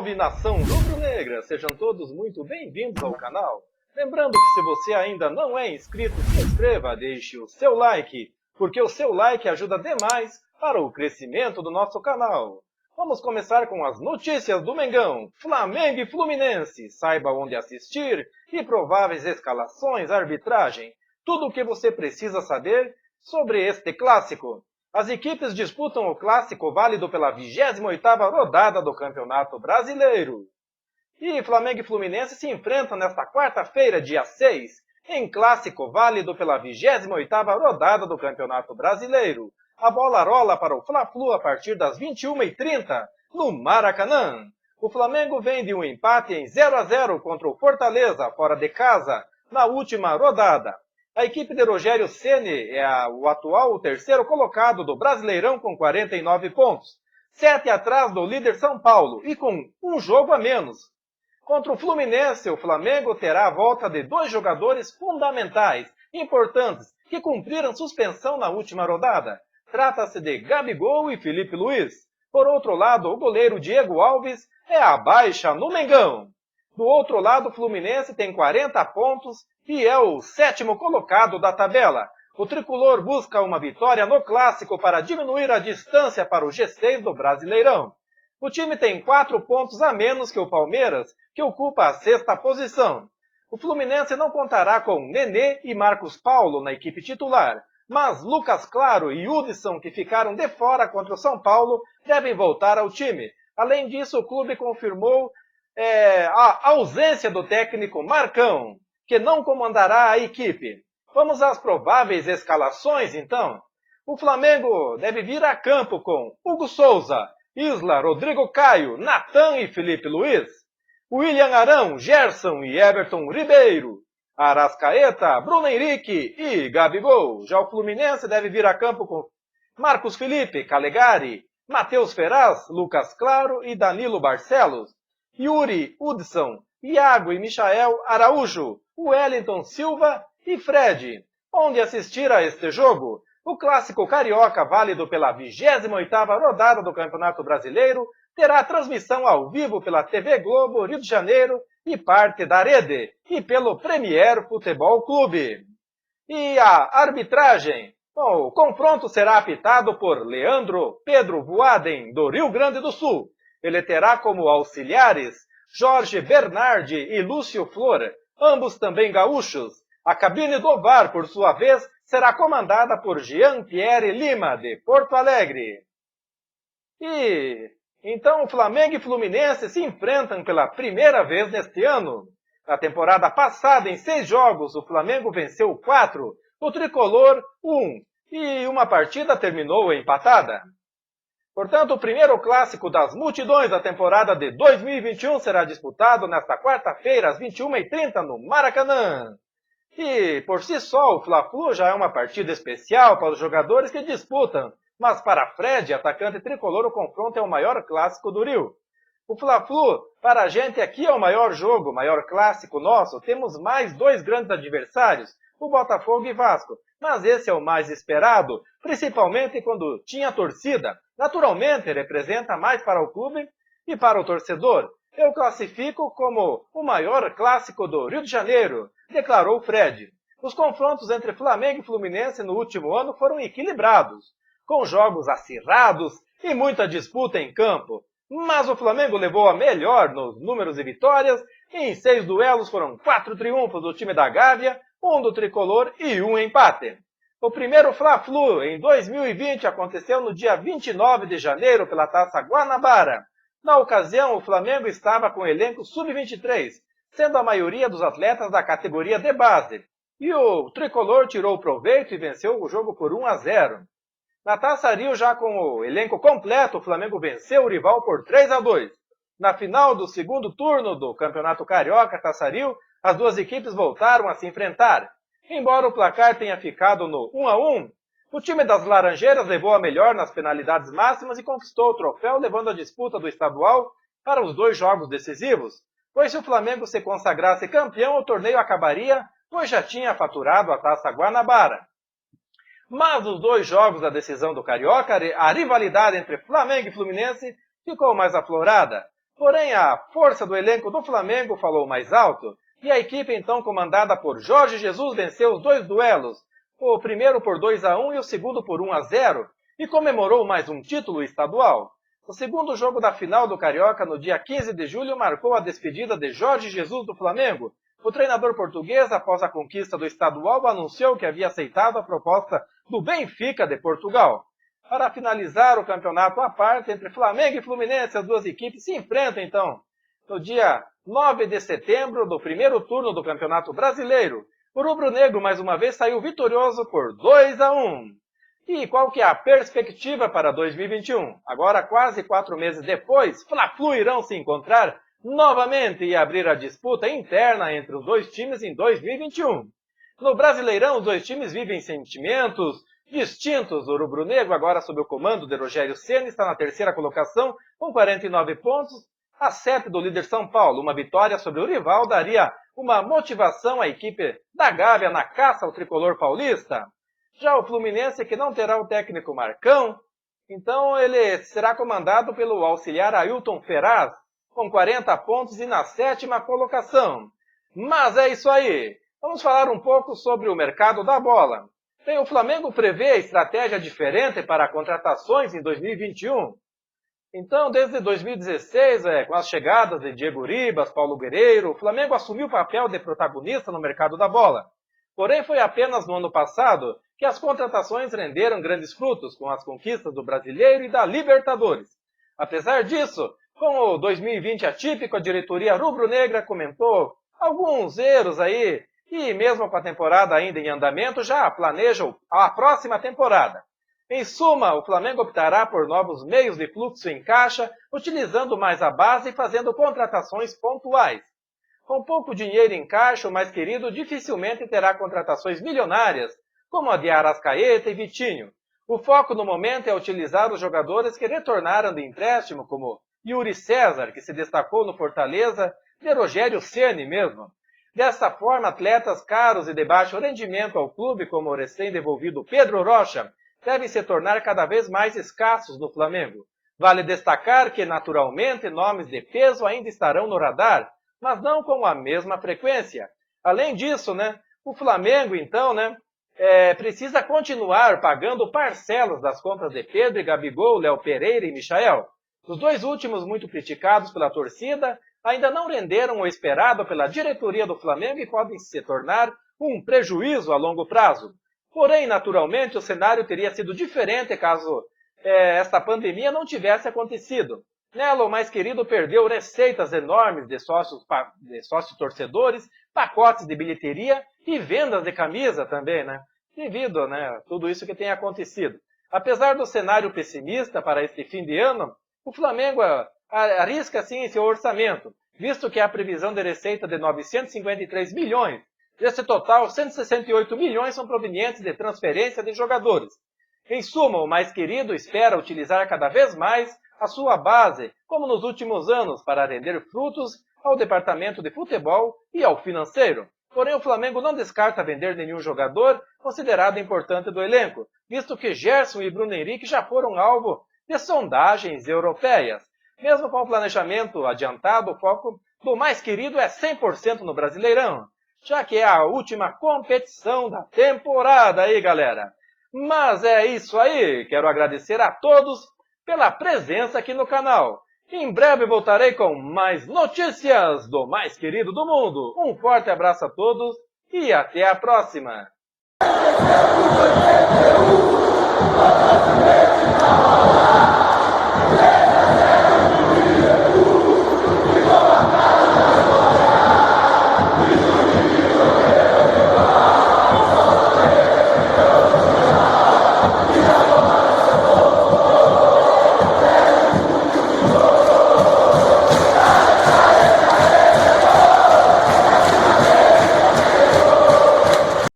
salve nação rubro-negra! Sejam todos muito bem-vindos ao canal. Lembrando que se você ainda não é inscrito, se inscreva, deixe o seu like, porque o seu like ajuda demais para o crescimento do nosso canal. Vamos começar com as notícias do Mengão, Flamengo e Fluminense. Saiba onde assistir e prováveis escalações, arbitragem. Tudo o que você precisa saber sobre este clássico. As equipes disputam o clássico válido pela 28ª rodada do Campeonato Brasileiro. E Flamengo e Fluminense se enfrentam nesta quarta-feira, dia 6, em clássico válido pela 28ª rodada do Campeonato Brasileiro. A bola rola para o Fla-Flu a partir das 21h30, no Maracanã. O Flamengo vem de um empate em 0-0 contra o Fortaleza, fora de casa, na última rodada. A equipe de Rogério Ceni é o atual terceiro colocado do Brasileirão com 49 pontos, 7 atrás do líder São Paulo e com um jogo a menos. Contra o Fluminense, o Flamengo terá a volta de dois jogadores fundamentais, importantes, que cumpriram suspensão na última rodada. Trata-se de Gabigol e Felipe Luiz. Por outro lado, o goleiro Diego Alves é a baixa no Mengão. Do outro lado, o Fluminense tem 40 pontos e é o sétimo colocado da tabela. O tricolor busca uma vitória no clássico para diminuir a distância para o G6 do Brasileirão. O time tem 4 pontos a menos que o Palmeiras, que ocupa a sexta posição. O Fluminense não contará com Nenê e Marcos Paulo na equipe titular, mas Lucas Claro e Hudson, que ficaram de fora contra o São Paulo, devem voltar ao time. Além disso, o clube confirmou a ausência do técnico Marcão, que não comandará a equipe. Vamos às prováveis escalações, então. O Flamengo deve vir a campo com Hugo Souza, Isla, Rodrigo Caio, Natan e Felipe Luiz, William Arão, Gerson e Everton Ribeiro, Arrascaeta, Bruno Henrique e Gabigol. Já o Fluminense deve vir a campo com Marcos Felipe, Calegari, Matheus Ferraz, Lucas Claro e Danilo Barcelos, Yuri, Hudson, Iago e Michael Araújo, Wellington Silva e Fred. Onde assistir a este jogo? O clássico carioca, válido pela 28ª rodada do Campeonato Brasileiro, terá transmissão ao vivo pela TV Globo Rio de Janeiro e parte da Rede, e pelo Premier Futebol Clube. E a arbitragem? Bom, o confronto será apitado por Leandro Pedro Voaden, do Rio Grande do Sul. Ele terá como auxiliares Jorge Bernardi e Lúcio Flor, ambos também gaúchos. A cabine do VAR, por sua vez, será comandada por Jean-Pierre Lima, de Porto Alegre. E então o Flamengo e Fluminense se enfrentam pela primeira vez neste ano. Na temporada passada, em 6 jogos, o Flamengo venceu 4, o tricolor 1, e uma partida terminou empatada. Portanto, o primeiro clássico das multidões da temporada de 2021 será disputado nesta quarta-feira, às 21h30, no Maracanã. E, por si só, o Fla-Flu já é uma partida especial para os jogadores que disputam, mas para Fred, atacante tricolor, o confronto é o maior clássico do Rio. O Fla-Flu, para a gente aqui, é o maior jogo, o maior clássico nosso. Temos mais 2 grandes adversários, o Botafogo e Vasco, mas esse é o mais esperado, principalmente quando tinha torcida. Naturalmente, representa mais para o clube e para o torcedor. Eu classifico como o maior clássico do Rio de Janeiro, declarou Fred. Os confrontos entre Flamengo e Fluminense no último ano foram equilibrados, com jogos acirrados e muita disputa em campo. Mas o Flamengo levou a melhor nos números de vitórias, e em 6 duelos foram 4 triunfos do time da Gávea, 1 do tricolor e 1 empate. O primeiro Fla-Flu em 2020 aconteceu no dia 29 de janeiro pela Taça Guanabara. Na ocasião, o Flamengo estava com o elenco sub-23, sendo a maioria dos atletas da categoria de base. E o tricolor tirou proveito e venceu o jogo por 1-0. Na Taça Rio, já com o elenco completo, o Flamengo venceu o rival por 3-2. Na final do segundo turno do Campeonato Carioca Taça Rio, as duas equipes voltaram a se enfrentar. Embora o placar tenha ficado no 1-1, o time das Laranjeiras levou a melhor nas penalidades máximas e conquistou o troféu, levando a disputa do estadual para os 2 jogos decisivos. Pois se o Flamengo se consagrasse campeão, o torneio acabaria, pois já tinha faturado a Taça Guanabara. Mas nos 2 jogos da decisão do Carioca, a rivalidade entre Flamengo e Fluminense ficou mais aflorada. Porém, a força do elenco do Flamengo falou mais alto, e a equipe então comandada por Jorge Jesus venceu os 2 duelos, o primeiro por 2-1 e o segundo por 1-0, e comemorou mais um título estadual. O segundo jogo da final do Carioca, no dia 15 de julho, marcou a despedida de Jorge Jesus do Flamengo. O treinador português, após a conquista do estadual, anunciou que havia aceitado a proposta do Benfica de Portugal. Para finalizar o campeonato à parte, entre Flamengo e Fluminense, as duas equipes se enfrentam então no dia 9 de setembro do primeiro turno do Campeonato Brasileiro. O rubro-negro mais uma vez saiu vitorioso por 2-1. E qual que é a perspectiva para 2021? Agora, quase 4 meses depois, Fla-Flu irão se encontrar novamente e abrir a disputa interna entre os dois times em 2021. No Brasileirão, os dois times vivem sentimentos distintos. O rubro-negro, agora sob o comando de Rogério Ceni, está na terceira colocação com 49 pontos, a 7 do líder São Paulo. Uma vitória sobre o rival daria uma motivação à equipe da Gávea na caça ao tricolor paulista. Já o Fluminense, que não terá o técnico Marcão, então ele será comandado pelo auxiliar Ailton Ferraz, com 40 pontos e na 7ª colocação. Mas é isso aí. Vamos falar um pouco sobre o mercado da bola. Bem, o Flamengo prevê estratégia diferente para contratações em 2021. Então, desde 2016, com as chegadas de Diego Ribas, Paulo Guerreiro, o Flamengo assumiu o papel de protagonista no mercado da bola. Porém, foi apenas no ano passado que as contratações renderam grandes frutos com as conquistas do Brasileiro e da Libertadores. Apesar disso, com o 2020 atípico, a diretoria rubro-negra comentou alguns erros aí, e mesmo com a temporada ainda em andamento, já planeja a próxima temporada. Em suma, o Flamengo optará por novos meios de fluxo em caixa, utilizando mais a base e fazendo contratações pontuais. Com pouco dinheiro em caixa, o mais querido dificilmente terá contratações milionárias, como a de Arrascaeta e Vitinho. O foco no momento é utilizar os jogadores que retornaram de empréstimo, como Yuri César, que se destacou no Fortaleza, de Rogério Ceni mesmo. Dessa forma, atletas caros e de baixo rendimento ao clube, como o recém-devolvido Pedro Rocha, devem se tornar cada vez mais escassos no Flamengo. Vale destacar que, naturalmente, nomes de peso ainda estarão no radar, mas não com a mesma frequência. Além disso, o Flamengo, então, precisa continuar pagando parcelas das compras de Pedro e Gabigol, Léo Pereira e Michael. Os dois últimos, muito criticados pela torcida, ainda não renderam o esperado pela diretoria do Flamengo e podem se tornar um prejuízo a longo prazo. Porém, naturalmente, o cenário teria sido diferente caso esta pandemia não tivesse acontecido. Nela, o mais querido perdeu receitas enormes de sócios torcedores, pacotes de bilheteria e vendas de camisa também, devido a tudo isso que tem acontecido. Apesar do cenário pessimista para este fim de ano, o Flamengo arrisca sim seu orçamento, visto que a previsão de receita de 953 milhões. Desse total, 168 milhões são provenientes de transferência de jogadores. Em suma, o mais querido espera utilizar cada vez mais a sua base, como nos últimos anos, para render frutos ao departamento de futebol e ao financeiro. Porém, o Flamengo não descarta vender nenhum jogador considerado importante do elenco, visto que Gerson e Bruno Henrique já foram alvo de sondagens europeias. Mesmo com o planejamento adiantado, o foco do mais querido é 100% no Brasileirão, já que é a última competição da temporada aí, galera. Mas é isso aí, quero agradecer a todos pela presença aqui no canal. Em breve voltarei com mais notícias do mais querido do mundo. Um forte abraço a todos e até a próxima.